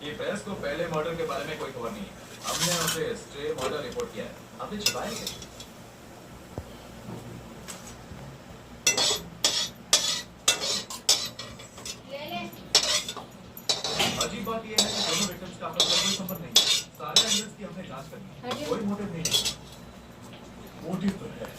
ये प्रेस को पहले मर्डर के बारे में कोई खबर नहीं है। हमने उसे स्ट्रे मर्डर रिपोर्ट किया है। आपने छिपाया क्या? अजीब बात यह है कि दोनों विक्टिम्स का आपस में कोई संबंध नहीं है। सारे एंगल्स की हमने जांच करनी है। कोई मोटिव नहीं है। मोटिव तो है।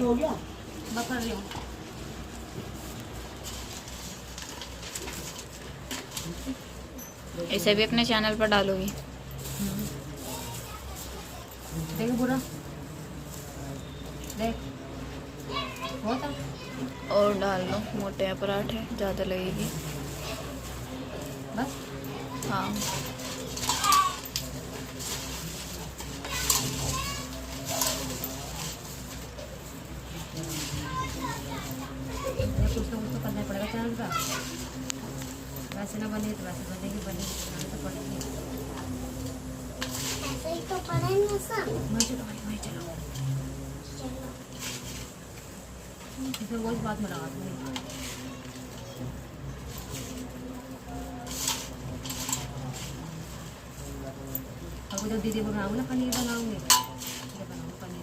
हो गया मैं कर रही हूँ। इसे भी अपने चैनल पर डालोगी? देखो पूरा देख होता और डाल लो, मोटे पराठे ज़्यादा लगेगी। बस हाँ कुछ तो करना पड़ेगा चैनल का। वैसे ना बने तो वैसे बनेगी, बनेगी तो पड़ेगी। ऐसे ही तो पढ़ेंगे सब। मैं चलो इसमें वो इस बात में लगा दूँगी। अब जब दीदी बनाऊँगी ना पनीर बनाऊँगी, बनाऊँगी पनीर।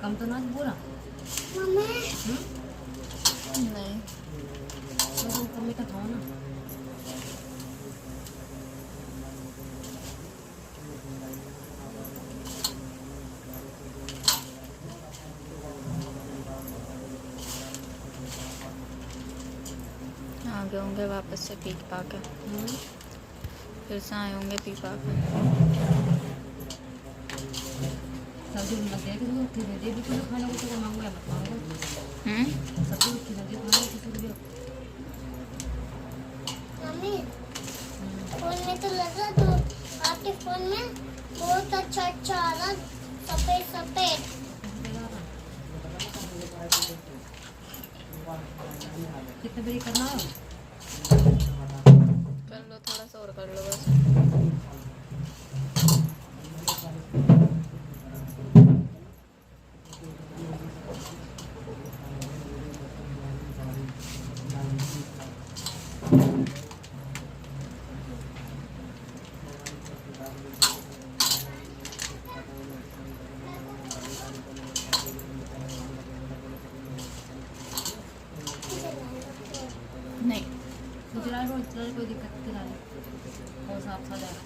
कम तो ना पूरा मम्मी मीठा खाओ ना। आ गए होंगे वापस से पी पा कर, फिर से आए होंगे पी पा कर। सब्जी लग जाएगी तो खिला दे भी तो खाना को तो मांगो या मत मांगो। सब्जी खिला दे खाना किसी को भी। मम्मी फोन में तो लगा तो आपके फोन में बहुत अच्छा आ रहा, सफेद सफेद। कितने बजे करना है? कर लो, थोड़ा सा और कर लो बस। नहीं गुजरात में कोई दिक्कत नहीं आ रही और साफ सा जा रहा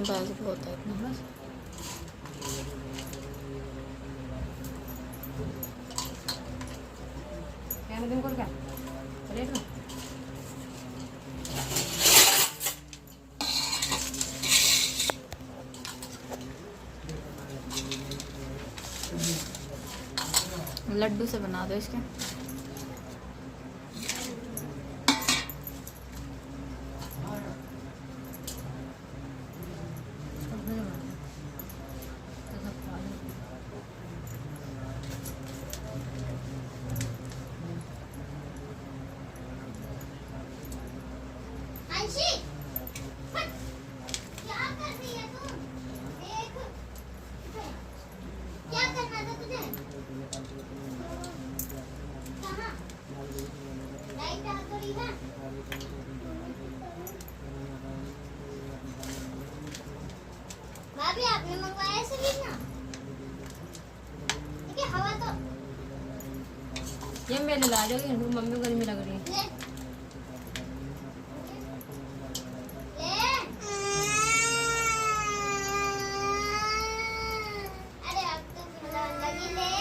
बस बहुत है। बस क्या दिन कर क्या रेट में लड्डू से बना दो इसके। अंशी, हट, क्या कर रही है तू? देख, क्या करना था तुझे? कहाँ? लाइट आ तो रही है। भाभी आपने मंगवाया सिर्फ ना? ठीक है, हवा तो ये मेरे ला जाओगे, मम्मी को गर्मी लग रही है। ले। अरे अब तो लगी ले।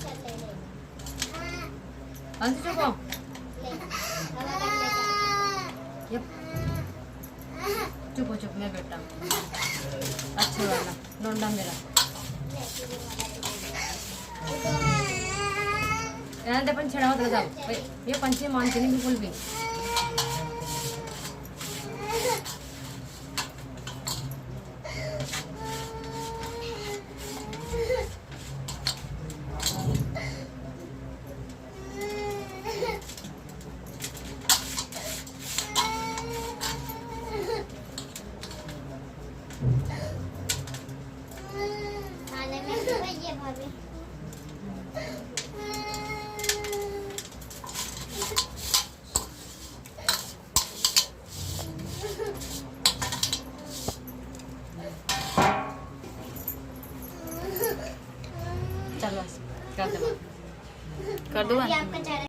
चल ले ले। अंश चुप हो। ले। हवा लग ले। यप चुप हो, चुप मैं बेटा अच्छा वाला लोंडा मेरा यार पण छेड़ा होता जाओ। ये पंछी मानते नहीं बिल्कुल भी। खाने में भी भैया भाभी। चलो कर दो कर दो अभी आपका चेहरा